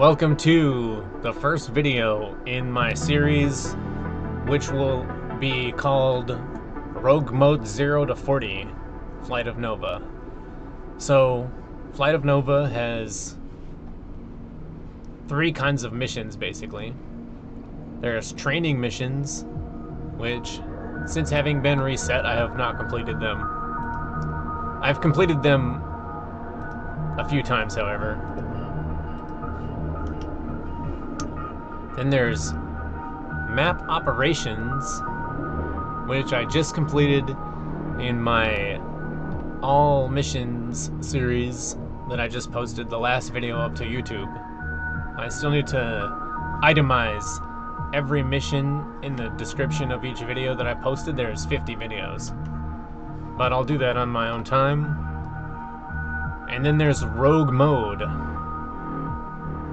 Welcome to the first video in my series, which will be called Rogue Mode 0 to 40, Flight of Nova. So, Flight of Nova has three kinds of missions, basically. There's training missions, which, since having been reset, I have not completed them. I've completed them a few times, however. Then there's map operations, which I just completed in my all missions series that I just posted the last video up to YouTube. I still need to itemize every mission in the description of each video that I posted. There's 50 videos, but I'll do that on my own time. And then there's Rogue Mode.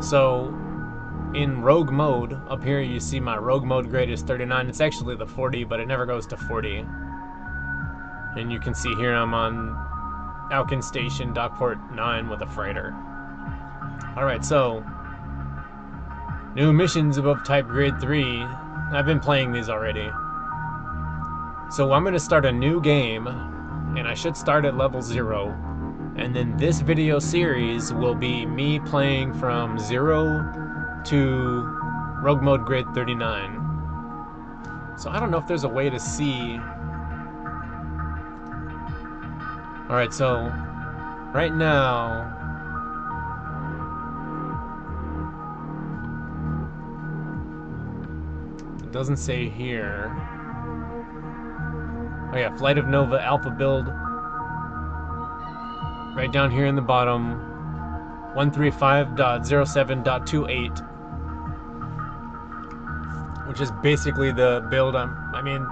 So in Rogue Mode, up here you see my Rogue Mode grade is 39. It's actually the 40, but it never goes to 40. And you can see here I'm on Alkin Station, Dockport 9 with a freighter. Alright, so new missions above type grade 3. I've been playing these already. So I'm going to start a new game, and I should start at level 0. And then this video series will be me playing from 0 to Rogue Mode grade 39. So I don't know if there's a way to see. Alright, so right now it doesn't say here. Oh yeah, Flight of Nova Alpha build. Right down here in the bottom, 135.07.28, which is basically the build. I mean,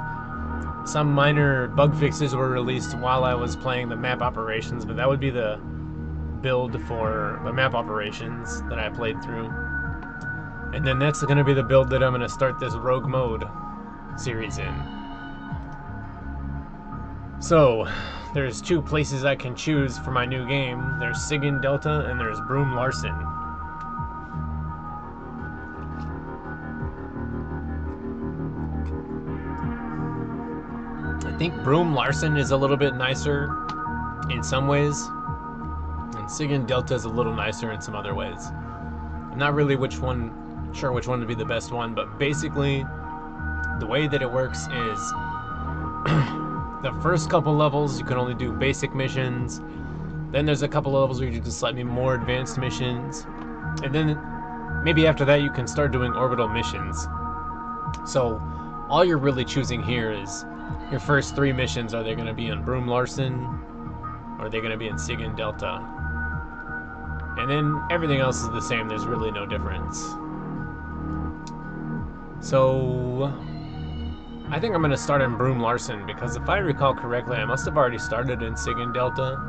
some minor bug fixes were released while I was playing the map operations, but that would be the build for the map operations that I played through. And then that's going to be the build that I'm going to start this Rogue Mode series in. So, there's two places I can choose for my new game. There's Sigan Delta and there's Broom Larson. I think Broom Larson is a little bit nicer in some ways, and Sigan Delta is a little nicer in some other ways. I'm not really sure which one would be the best one, but basically the way that it works is the first couple levels you can only do basic missions. Then there's a couple levels where you do slightly more advanced missions, and then maybe after that you can start doing orbital missions. So all you're really choosing here is your first three missions. Are they going to be in Broom Larson, or are they going to be in Sigan Delta? And then everything else is the same. There's really no difference. So I think I'm going to start in Broom Larson, because if I recall correctly, I must have already started in Sigan Delta.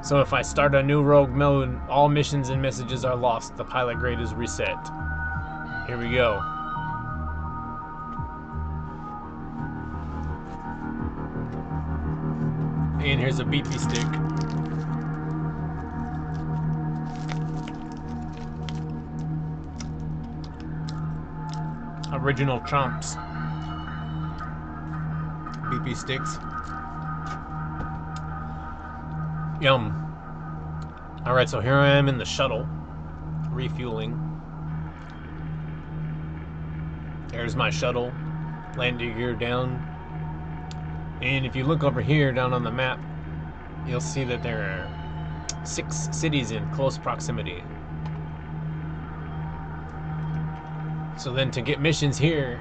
So if I start a new Rogue Mode, all missions and messages are lost. The pilot grade is reset. Here we go. And here's a BP stick. Original Trumps BP sticks. Yum. Alright, so here I am in the shuttle, refueling. There's my shuttle, landing gear down. And if you look over here down on the map, you'll see that there are 6 cities in close proximity. So then to get missions here,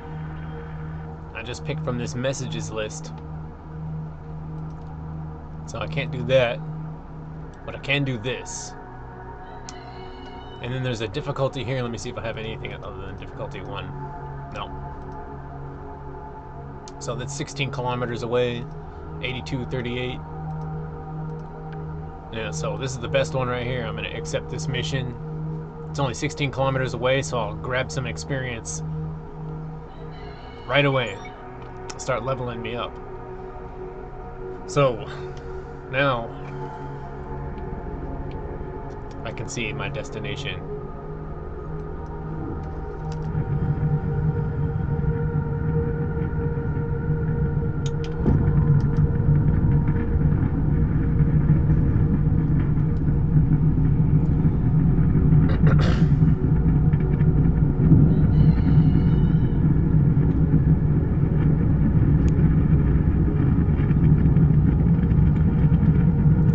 I just pick from this messages list. So I can't do that, but I can do this. And then there's a difficulty here. Let me see if I have anything other than difficulty 1. No. So that's 16 kilometers away, 8238. Yeah, so this is the best one right here. I'm going to accept this mission. It's only 16 kilometers away, so I'll grab some experience right away. Start leveling me up. So, now I can see my destination.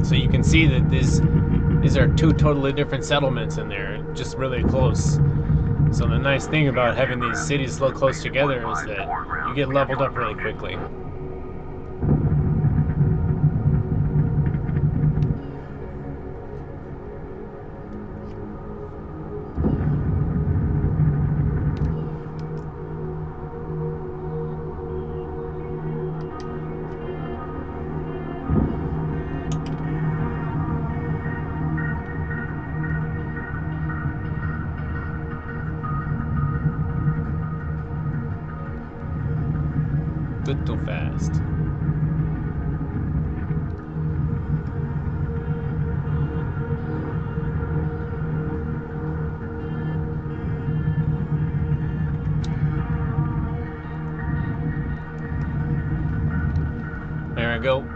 So you can see that these are two totally different settlements and they're just really close. So the nice thing about having these cities so close together is that you get leveled up really quickly. Bit too fast. There I go.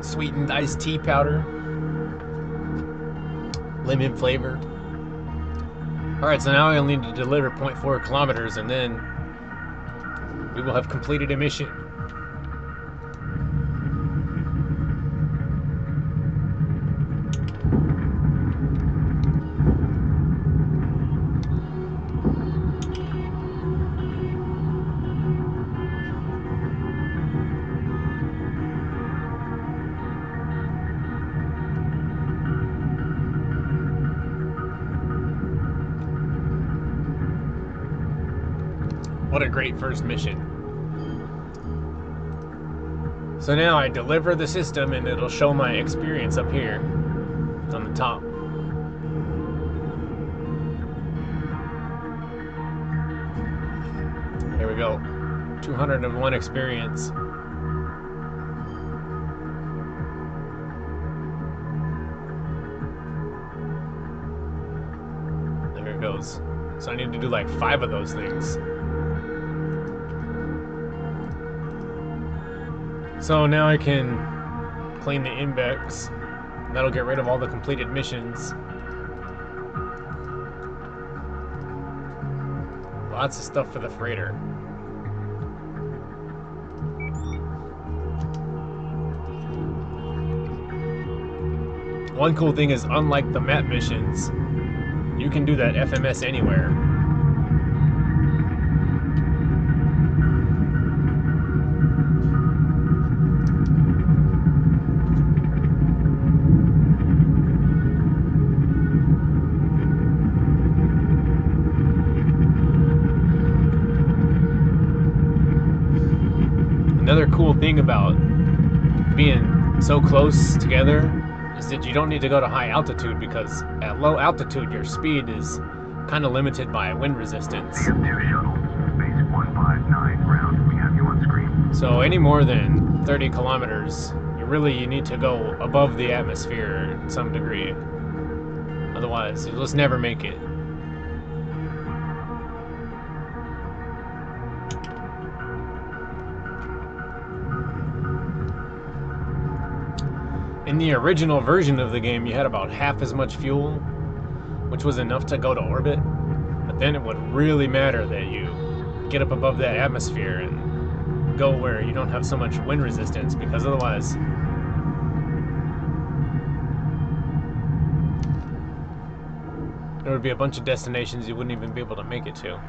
Sweetened iced tea powder. Lemon flavor. Alright, so now I only need to deliver 0.4 kilometers and then we will have completed a mission. What a great first mission. So now I deliver the system and it'll show my experience up here on the top. There we go. 201 experience. There it goes. So I need to do like 5 of those things. So now I can clean the index. That'll get rid of all the completed missions. Lots of stuff for the freighter. One cool thing is, unlike the map missions, you can do that FMS anywhere. Another cool thing about being so close together is that you don't need to go to high altitude, because at low altitude your speed is kind of limited by wind resistance. TF2 shuttle, base 159 ground, we have you on screen. So any more than 30 kilometers, you need to go above the atmosphere in some degree. Otherwise, you'll just never make it. In the original version of the game, you had about half as much fuel, which was enough to go to orbit. But then it would really matter that you get up above that atmosphere and go where you don't have so much wind resistance, because otherwise there would be a bunch of destinations you wouldn't even be able to make it to.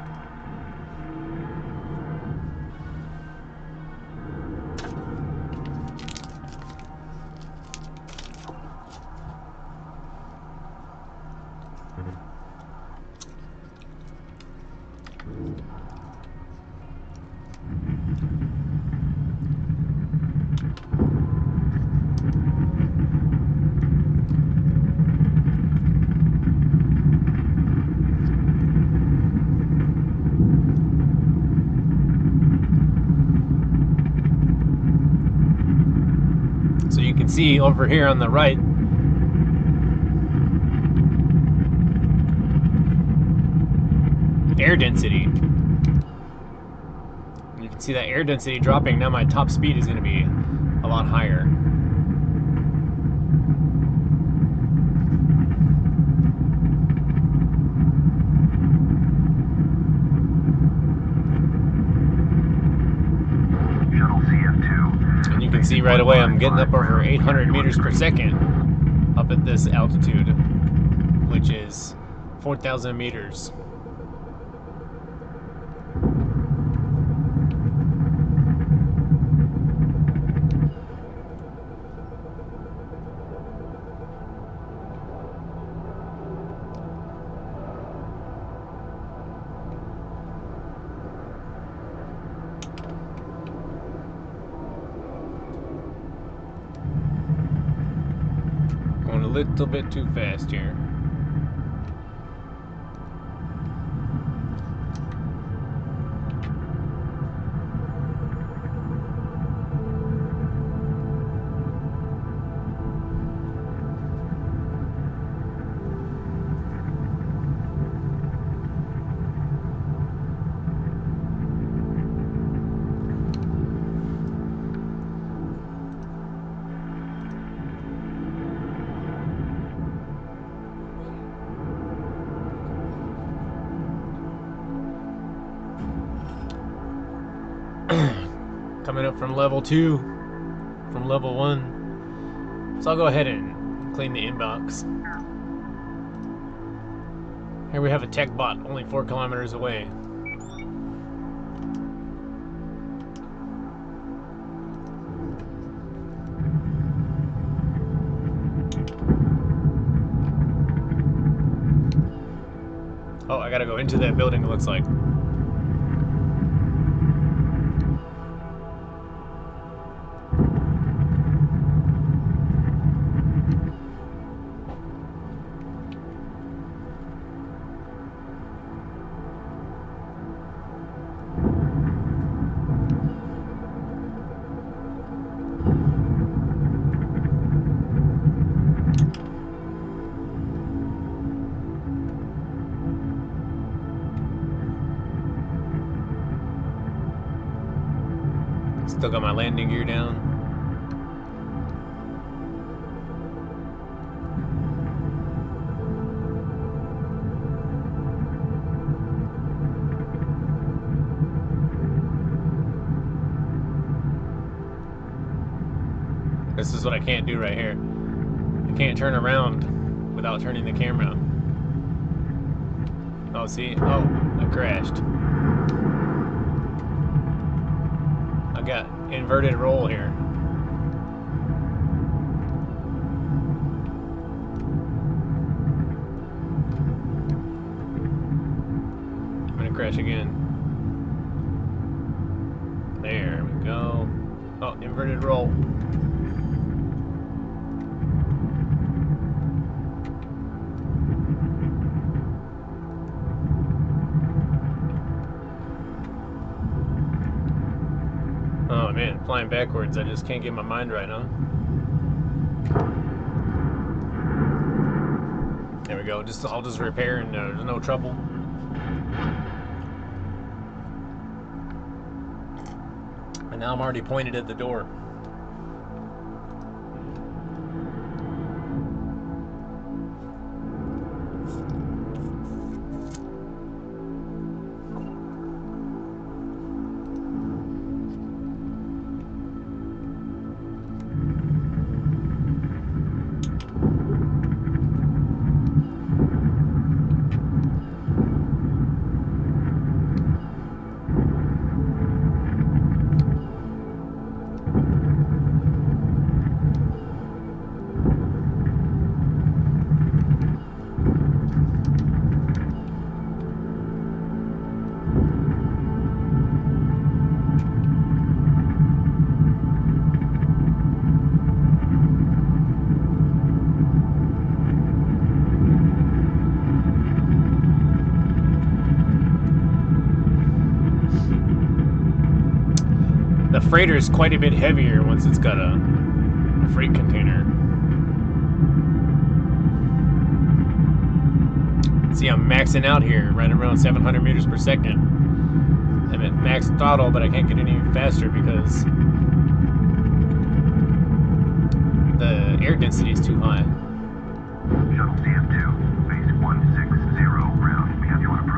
see over here on the right, air density. You can see that air density dropping. Now my top speed is going to be a lot higher. Shuttle CF2. And you can see right away I'm getting up over 800 meters per second up at this altitude, which is 4,000 meters. Going a little bit too fast here. Coming up from level 2, from level 1. So I'll go ahead and clean the inbox. Here we have a tech bot only 4 kilometers away. Oh, I gotta go into that building, it looks like. Still got my landing gear down. This is what I can't do right here. I can't turn around without turning the camera. Oh, see? Oh, I crashed. I got inverted roll here. I'm gonna crash again. There we go. Oh, inverted roll. Oh man, flying backwards, I just can't get my mind right, huh? There we go, I'll just repair and there's no trouble. And now I'm already pointed at the door. The freighter is quite a bit heavier once it's got a freight container. See, I'm maxing out here, right around 700 meters per second. I'm at max throttle, but I can't get any faster because the air density is too high. Shuttle CF2, base 160 ground. We have you on approach.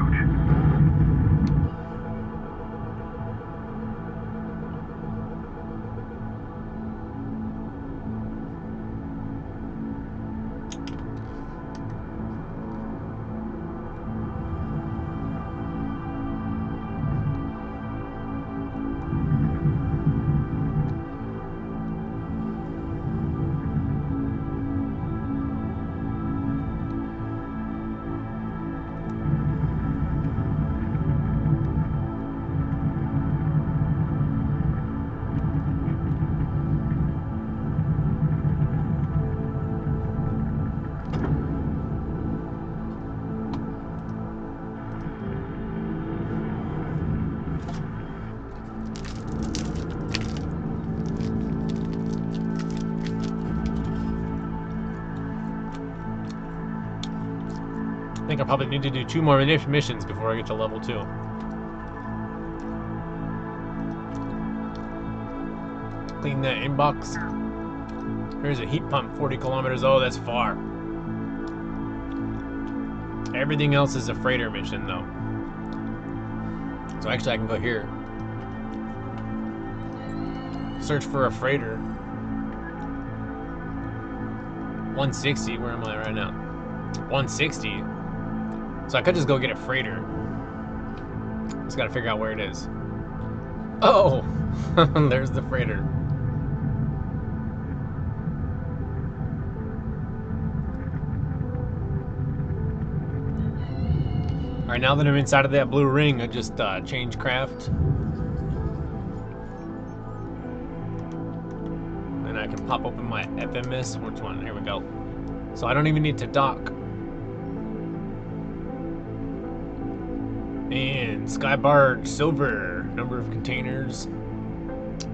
I think I probably need to do 2 more missions before I get to level 2. Clean that inbox. Here's a heat pump, 40 kilometers. Oh, that's far. Everything else is a freighter mission, though. So actually, I can go here. Search for a freighter. 160. Where am I right now? 160. So I could just go get a freighter. Just gotta figure out where it is. Oh! There's the freighter. Alright, now that I'm inside of that blue ring, I just change craft. And I can pop open my FMS. Which one? Here we go. So I don't even need to dock. And Sky Barge Silver. Number of containers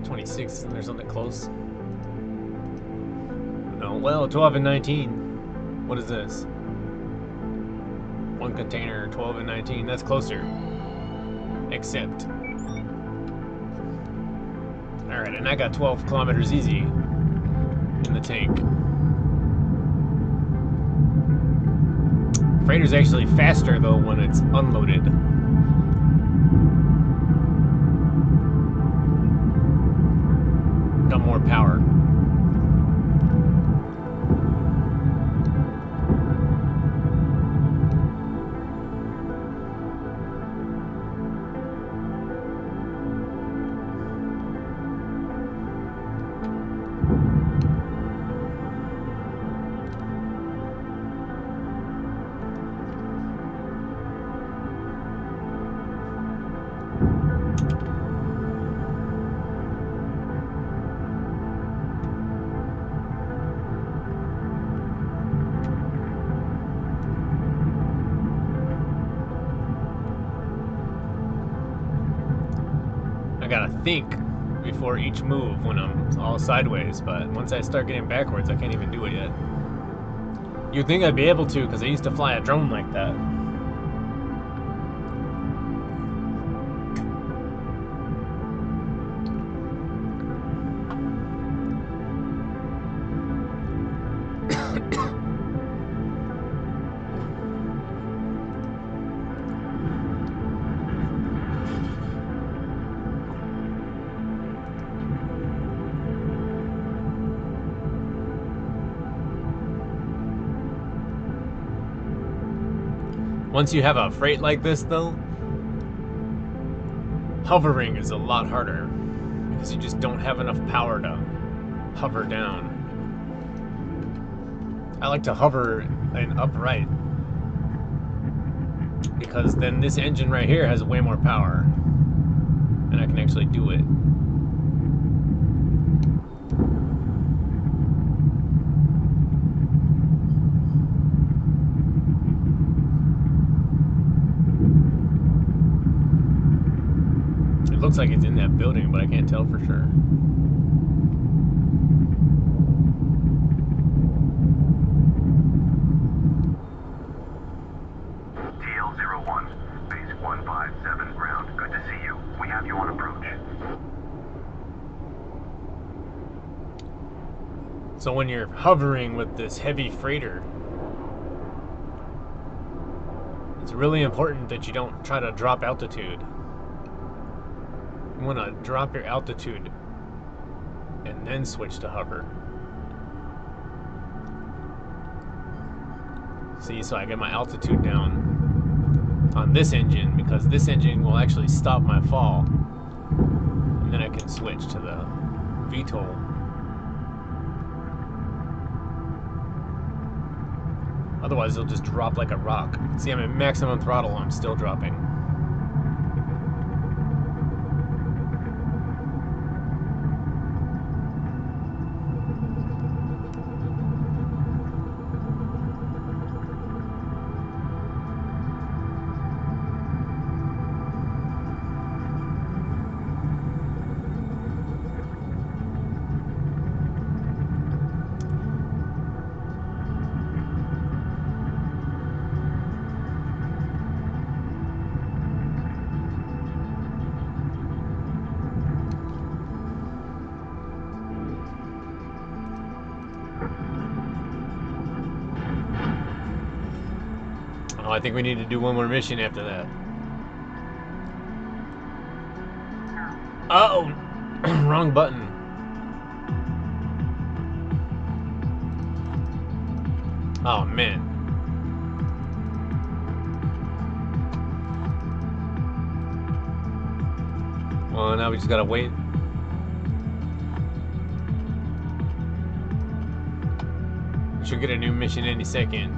26. Isn't there something close? No. Well, 12 and 19. What is this? 1 container, 12 and 19. That's closer. Except. Alright, and I got 12 kilometers easy in the tank. Freighter's actually faster though when it's unloaded. Got more power. I gotta think before each move when I'm all sideways, but once I start getting backwards, I can't even do it yet. You'd think I'd be able to, because I used to fly a drone like that. Once you have a freight like this, though, hovering is a lot harder because you just don't have enough power to hover down. I like to hover and upright because then this engine right here has way more power and I can actually do it. It looks like it's in that building, but I can't tell for sure. 101. Base 157 ground. Good to see you. We have you on approach. So when you're hovering with this heavy freighter, it's really important that you don't try to drop altitude. You want to drop your altitude and then switch to hover. See, so I get my altitude down on this engine because this engine will actually stop my fall. And then I can switch to the VTOL. Otherwise, it'll just drop like a rock. See, I'm at maximum throttle, I'm still dropping. Oh, I think we need to do one more mission after that. Uh-oh! Wrong button. Oh, man. Well, now we just gotta wait. We should get a new mission any second.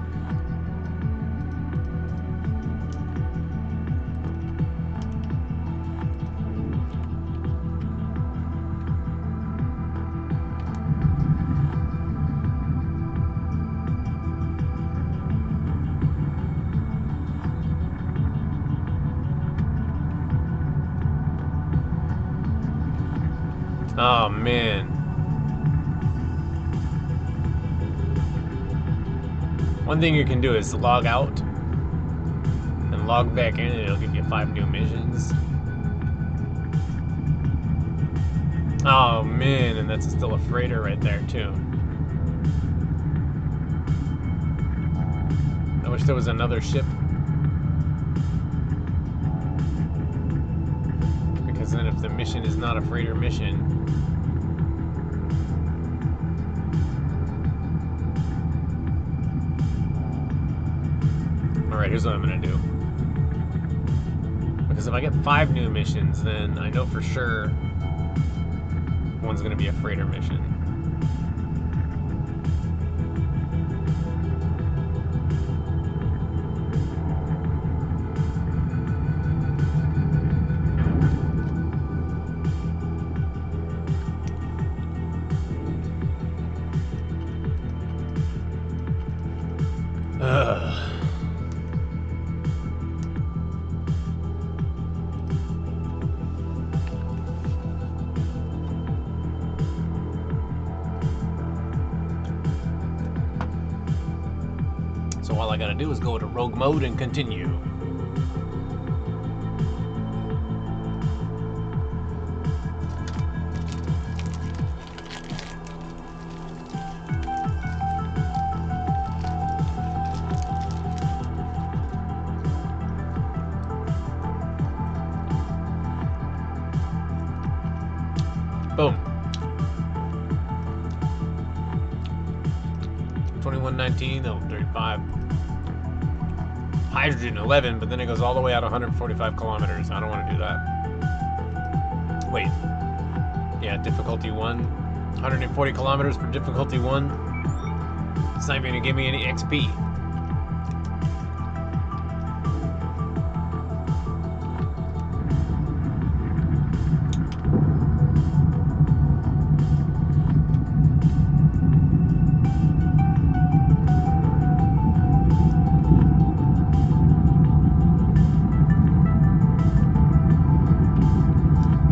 Oh, man. One thing you can do is log out and log back in, and it'll give you 5 new missions. Oh, man, and that's still a freighter right there, too. I wish there was another ship. Because then if the mission is not a freighter mission, alright, here's what I'm gonna do. Because if I get 5 new missions, then I know for sure one's gonna be a freighter mission. So all I gotta do is go to rogue mode and continue. Boom. 2119, oh, 35. Hydrogen 11, but then it goes all the way out 145 kilometers. I don't want to do that. Wait. Yeah, difficulty 1. 140 kilometers for difficulty 1. It's not even going to give me any XP.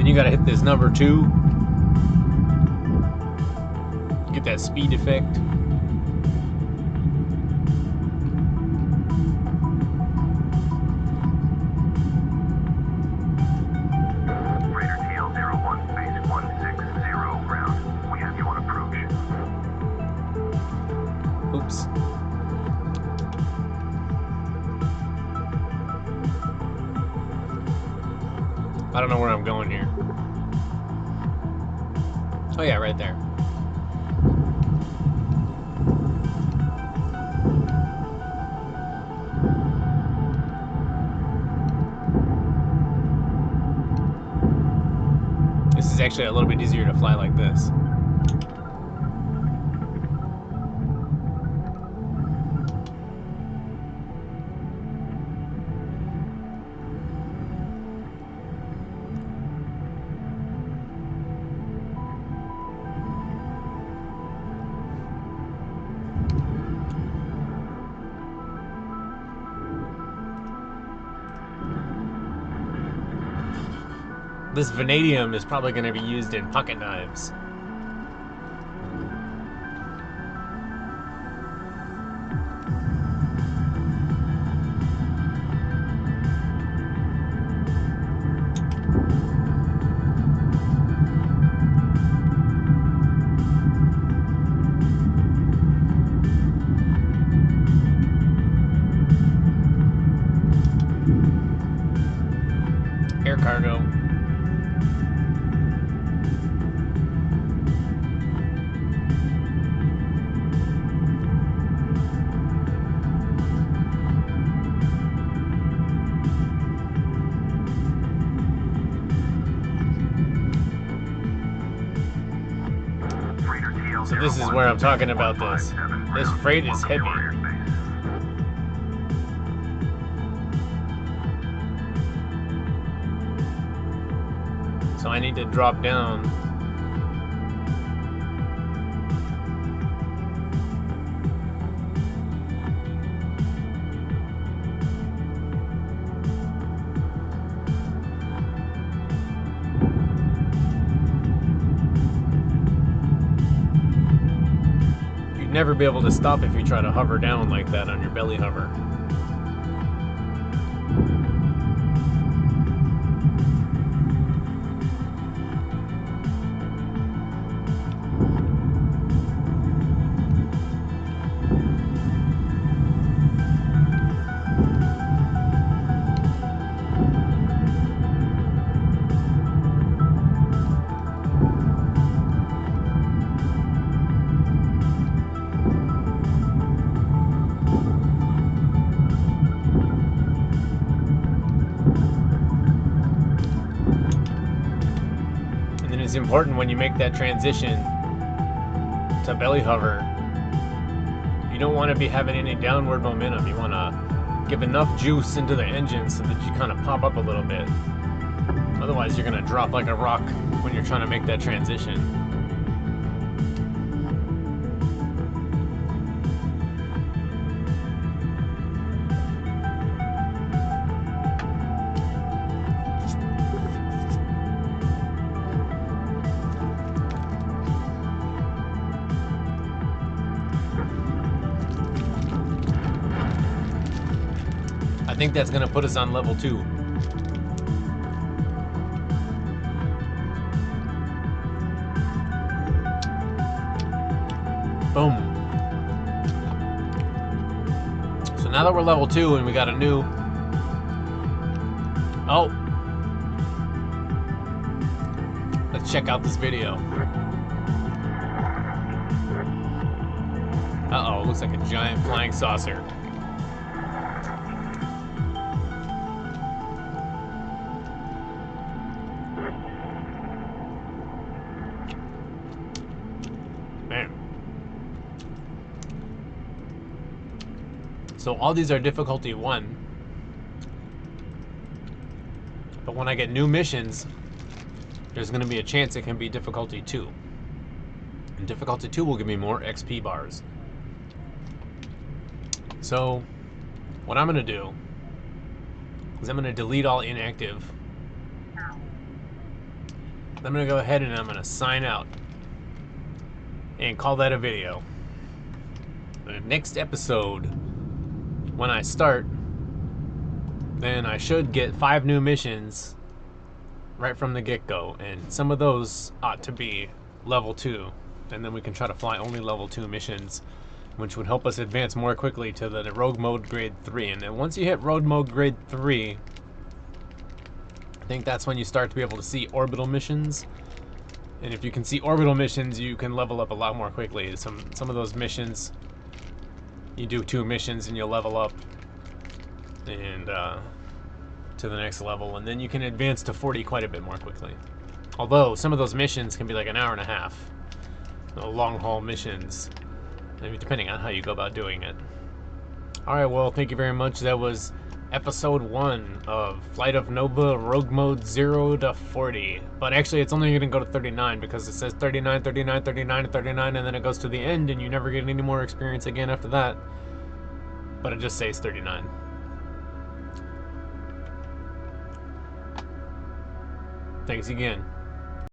You gotta hit this number 2. Get that speed effect. I don't know where I'm going here. Oh yeah, right there. This is actually a little bit easier to fly like this. This vanadium is probably going to be used in pocket knives. Air cargo. So this is where I'm talking about this. This freight is heavy. So I need to drop down. You'd never be able to stop if you try to hover down like that on your belly hover. It's important when you make that transition to belly hover, you don't want to be having any downward momentum. You want to give enough juice into the engine so that you kind of pop up a little bit. Otherwise, you're going to drop like a rock when you're trying to make that transition. I think that's going to put us on level 2. Boom. So now that we're level 2 and we got a new... Oh. Let's check out this video. Uh-oh, looks like a giant flying saucer. Man. So all these are difficulty 1. But when I get new missions, there's going to be a chance it can be difficulty 2. And difficulty 2 will give me more XP bars. So what I'm going to do is I'm going to delete all inactive. I'm going to go ahead and I'm going to sign out and call that a video. The next episode, when I start, then I should get 5 new missions right from the get-go, and some of those ought to be level 2, and then we can try to fly only level 2 missions, which would help us advance more quickly to the rogue mode grade 3. And then once you hit rogue mode grade 3, think that's when you start to be able to see orbital missions. And if you can see orbital missions, you can level up a lot more quickly. Some of those missions, you do 2 missions and you'll level up and to the next level, and then you can advance to 40 quite a bit more quickly. Although some of those missions can be like an hour and a half, long haul missions, maybe depending on how you go about doing it. Alright, well, thank you very much. That was episode 1 of Flight of Nova Rogue Mode 0 to 40. But actually, it's only going to go to 39 because it says 39, 39, 39, and 39, and then it goes to the end, and you never get any more experience again after that. But it just says 39. Thanks again.